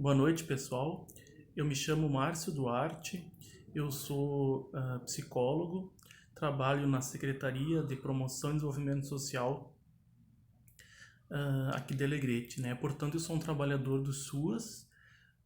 Boa noite, pessoal. Eu me chamo Márcio Duarte, eu sou psicólogo, trabalho na Secretaria de Promoção e Desenvolvimento Social aqui de Alegrete, né? Portanto, eu sou um trabalhador do SUAS,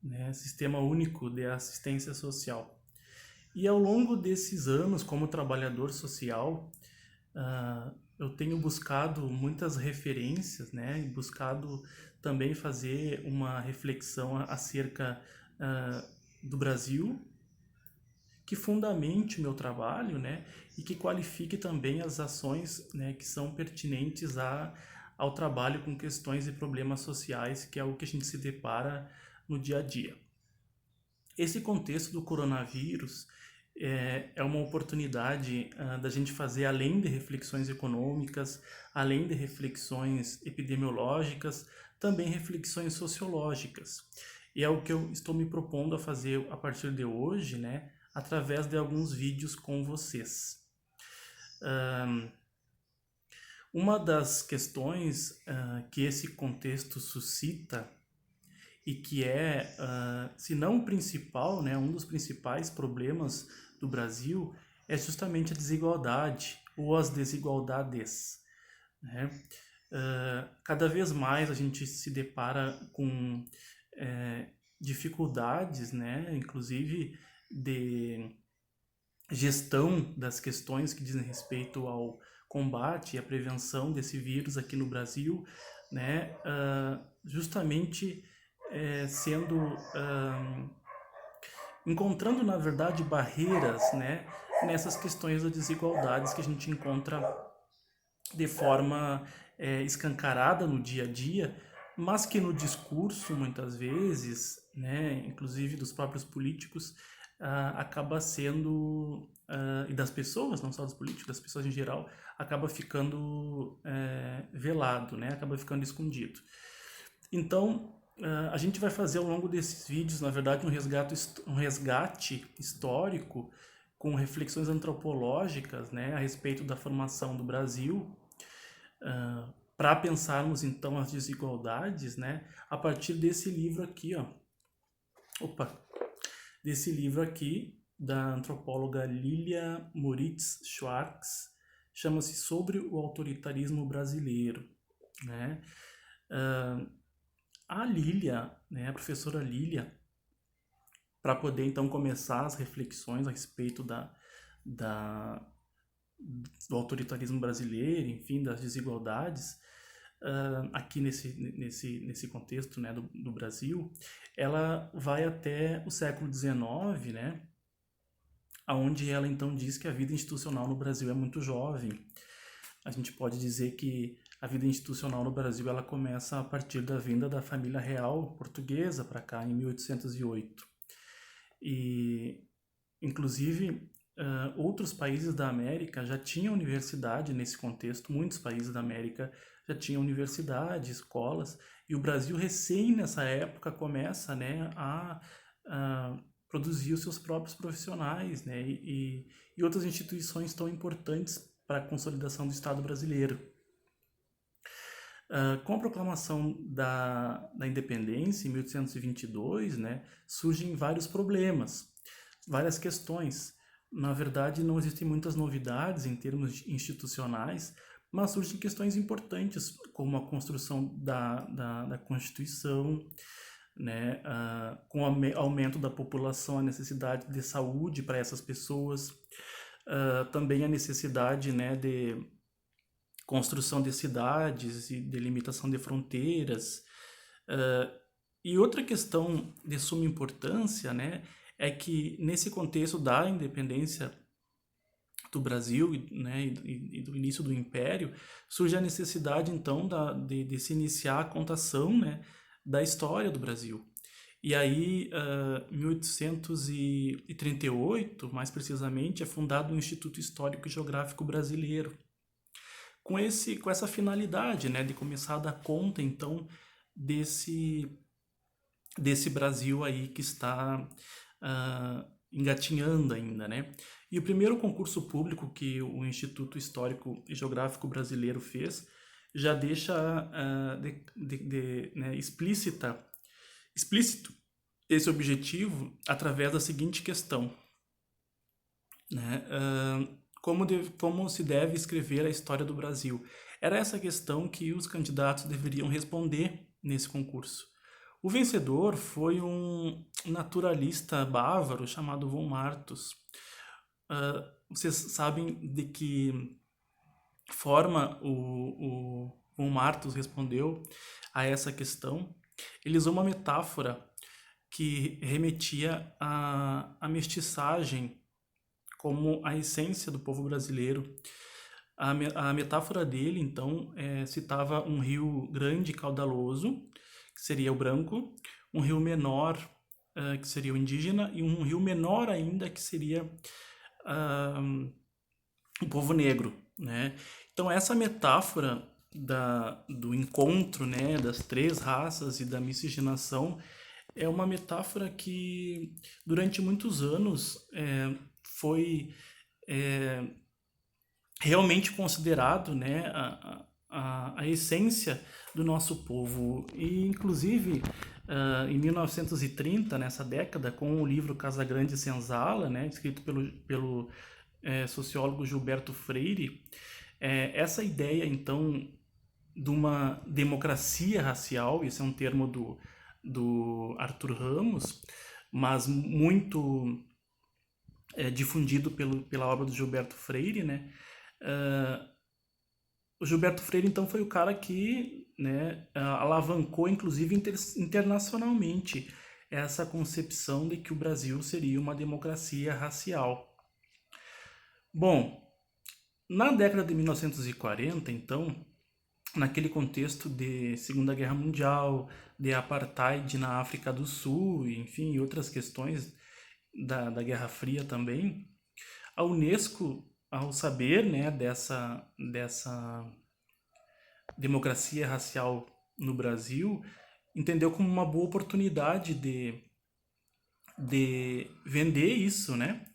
né? Sistema Único de Assistência Social. E ao longo desses anos, como trabalhador social, eu tenho buscado muitas referências, né? E buscado também fazer uma reflexão acerca do Brasil, que fundamente o meu trabalho, né? E que qualifique também as ações, né, que são pertinentes ao trabalho com questões e problemas sociais, que é o que a gente se depara no dia a dia. Esse contexto do coronavírus é uma oportunidade da gente fazer, além de reflexões econômicas, além de reflexões epidemiológicas, também reflexões sociológicas. E é o que eu estou me propondo a fazer a partir de hoje, né, através de alguns vídeos com vocês. Uma das questões que esse contexto suscita e que é, se não o principal, né, um dos principais problemas do Brasil é justamente a desigualdade ou as desigualdades, né? Cada vez mais a gente se depara com dificuldades, né, inclusive de gestão das questões que dizem respeito ao combate e à prevenção desse vírus aqui no Brasil, né, justamente sendo encontrando na verdade barreiras, né, nessas questões das desigualdades que a gente encontra de forma escancarada no dia a dia, mas que no discurso muitas vezes, né, inclusive dos próprios políticos, acaba sendo e das pessoas, não só dos políticos, das pessoas em geral, acaba ficando velado, né, acaba ficando escondido. Então, a gente vai fazer ao longo desses vídeos, na verdade, um resgate histórico com reflexões antropológicas, né, a respeito da formação do Brasil, para pensarmos então as desigualdades, né, a partir desse livro aqui, ó. Opa, desse livro aqui da antropóloga Lilia Moritz Schwartz, chama-se Sobre o Autoritarismo Brasileiro, né? A Lilia, né, a professora Lilia, para poder então começar as reflexões a respeito da, do autoritarismo brasileiro, enfim, das desigualdades, aqui nesse contexto, né, do Brasil, ela vai até o século XIX, né, onde ela então diz que a vida institucional no Brasil é muito jovem. A gente pode dizer que a vida institucional no Brasil ela começa a partir da vinda da família real portuguesa para cá em 1808. E, inclusive, outros países da América já tinham universidade nesse contexto, muitos países da América já tinham universidade, escolas, e o Brasil recém nessa época começa, né, a produzir os seus próprios profissionais, né, e outras instituições tão importantes para a consolidação do Estado brasileiro. Com a proclamação da independência, em 1822, né, surgem vários problemas, várias questões. Na verdade, não existem muitas novidades em termos institucionais, mas surgem questões importantes, como a construção da Constituição, né, com o aumento da população, a necessidade de saúde para essas pessoas, também a necessidade, né, de construção de cidades e delimitação de fronteiras. E outra questão de suma importância, né, é que nesse contexto da independência do Brasil, né, e do início do Império, surge a necessidade então de se iniciar a contação, né, da história do Brasil. E aí, em 1838, mais precisamente, é fundado o Instituto Histórico e Geográfico Brasileiro, com essa finalidade, né, de começar a dar conta, então, desse Brasil aí que está engatinhando ainda, né? E o primeiro concurso público que o Instituto Histórico e Geográfico Brasileiro fez já deixa né, explícito esse objetivo através da seguinte questão, né? Como se deve escrever a história do Brasil? Era essa questão que os candidatos deveriam responder nesse concurso. O vencedor foi um naturalista bávaro chamado von Martus. Vocês sabem de que forma o von Martus respondeu a essa questão? Ele usou uma metáfora que remetia à mestiçagem como a essência do povo brasileiro. A metáfora dele, então, citava um rio grande e caudaloso, que seria o branco, um rio menor, que seria o indígena, e um rio menor ainda, que seria ah, o povo negro, né? Então, essa metáfora do encontro, né, das três raças e da miscigenação é uma metáfora que durante muitos anos foi é, realmente considerado, né, a essência do nosso povo. E, inclusive, em 1930, nessa década, com o livro Casagrande e Senzala, né, escrito pelo sociólogo Gilberto Freire, essa ideia, então, de uma democracia racial, esse é um termo do Arthur Ramos, mas muito difundido pela obra do Gilberto Freire, né? Uh, o Gilberto Freire, então, foi o cara que, né, alavancou, inclusive internacionalmente, essa concepção de que o Brasil seria uma democracia racial. Bom, na década de 1940, então, naquele contexto de Segunda Guerra Mundial, de apartheid na África do Sul, enfim, e outras questões da Guerra Fria também, a Unesco, ao saber, né, dessa democracia racial no Brasil, entendeu como uma boa oportunidade de vender isso, né,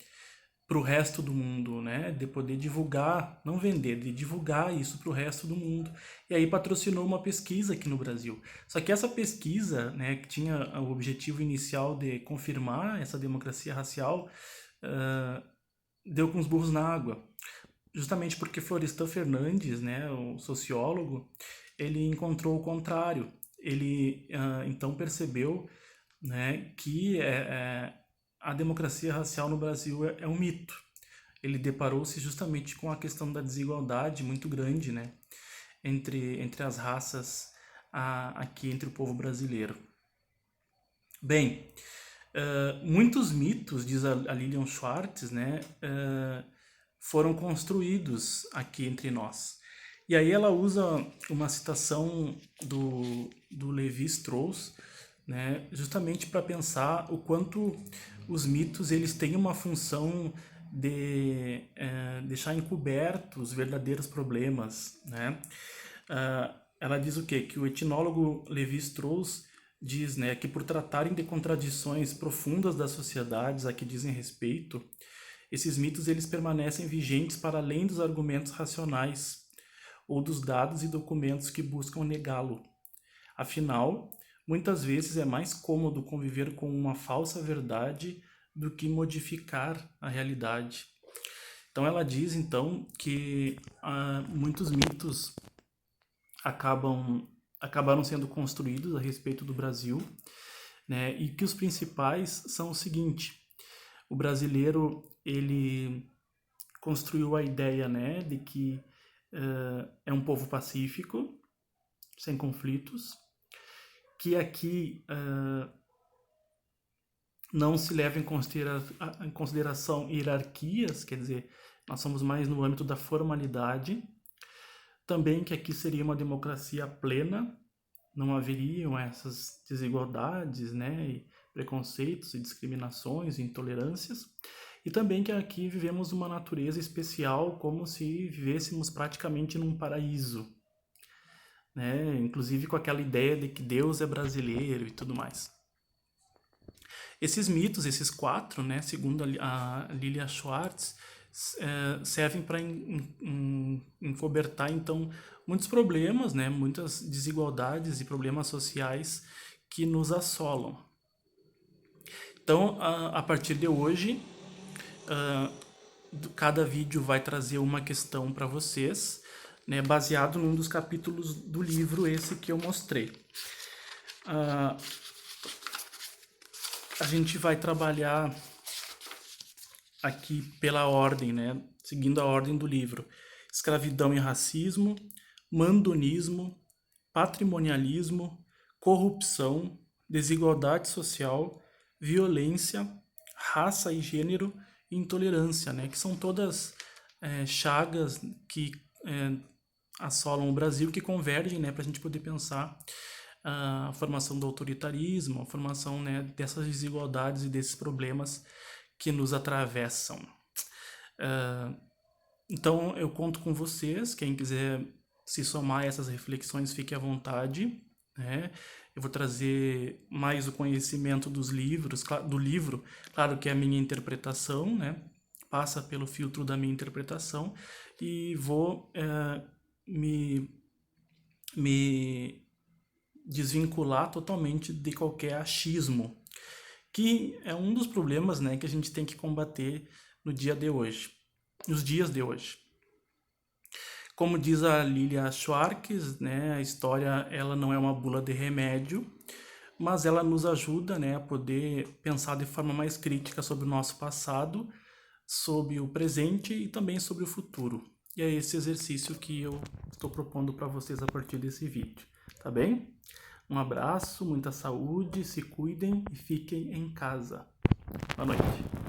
para o resto do mundo, né, de poder divulgar, não vender, de divulgar isso para o resto do mundo. E aí patrocinou uma pesquisa aqui no Brasil. Só que essa pesquisa, né, que tinha o objetivo inicial de confirmar essa democracia racial, deu com os burros na água. Justamente porque Florestan Fernandes, né, o sociólogo, ele encontrou o contrário. Ele então percebeu, né, que a democracia racial no Brasil é um mito. Ele deparou-se justamente com a questão da desigualdade muito grande, né, entre as raças aqui entre o povo brasileiro. Bem, muitos mitos, diz a Lilian Schwartz, né, foram construídos aqui entre nós. E aí ela usa uma citação do Levi-Strauss, né, justamente para pensar o quanto os mitos eles têm uma função de deixar encobertos os verdadeiros problemas, né? Ela diz o quê? Que o etnólogo Levi-Strauss diz, né, que por tratarem de contradições profundas das sociedades a que dizem respeito, esses mitos eles permanecem vigentes para além dos argumentos racionais ou dos dados e documentos que buscam negá-lo. Afinal, muitas vezes é mais cômodo conviver com uma falsa verdade do que modificar a realidade. Então ela diz então que muitos mitos acabaram sendo construídos a respeito do Brasil, né? E que os principais são o seguinte: o brasileiro ele construiu a ideia, né, de que é um povo pacífico, sem conflitos, que aqui não se leva em consideração hierarquias, quer dizer, nós somos mais no âmbito da formalidade. Também que aqui seria uma democracia plena, não haveriam essas desigualdades, né, e preconceitos e discriminações e intolerâncias. E também que aqui vivemos uma natureza especial, como se vivêssemos praticamente num paraíso, né? Inclusive com aquela ideia de que Deus é brasileiro e tudo mais. Esses mitos, esses quatro, né, segundo a Lilia Schwartz, servem para encobertar então muitos problemas, né, muitas desigualdades e problemas sociais que nos assolam. Então, a partir de hoje, cada vídeo vai trazer uma questão para vocês, né, baseado num dos capítulos do livro esse que eu mostrei. A gente vai trabalhar aqui pela ordem, né, seguindo a ordem do livro. Escravidão e racismo, mandonismo, patrimonialismo, corrupção, desigualdade social, violência, raça e gênero e intolerância, né? Que são todas chagas que assolam o Brasil, que convergem, né, para a gente poder pensar a formação do autoritarismo, a formação, né, dessas desigualdades e desses problemas que nos atravessam. Então, eu conto com vocês. Quem quiser se somar a essas reflexões, fique à vontade, né? Eu vou trazer mais o conhecimento dos livros, do livro, claro que é a minha interpretação, né? Passa pelo filtro da minha interpretação, e vou me desvincular totalmente de qualquer achismo, que é um dos problemas, né, que a gente tem que combater no dia de hoje, nos dias de hoje. Como diz a Lilia Schwartz, né, a história ela não é uma bula de remédio, mas ela nos ajuda, né, a poder pensar de forma mais crítica sobre o nosso passado, sobre o presente e também sobre o futuro. E é esse exercício que eu estou propondo para vocês a partir desse vídeo, tá bem? Um abraço, muita saúde, se cuidem e fiquem em casa. Boa noite.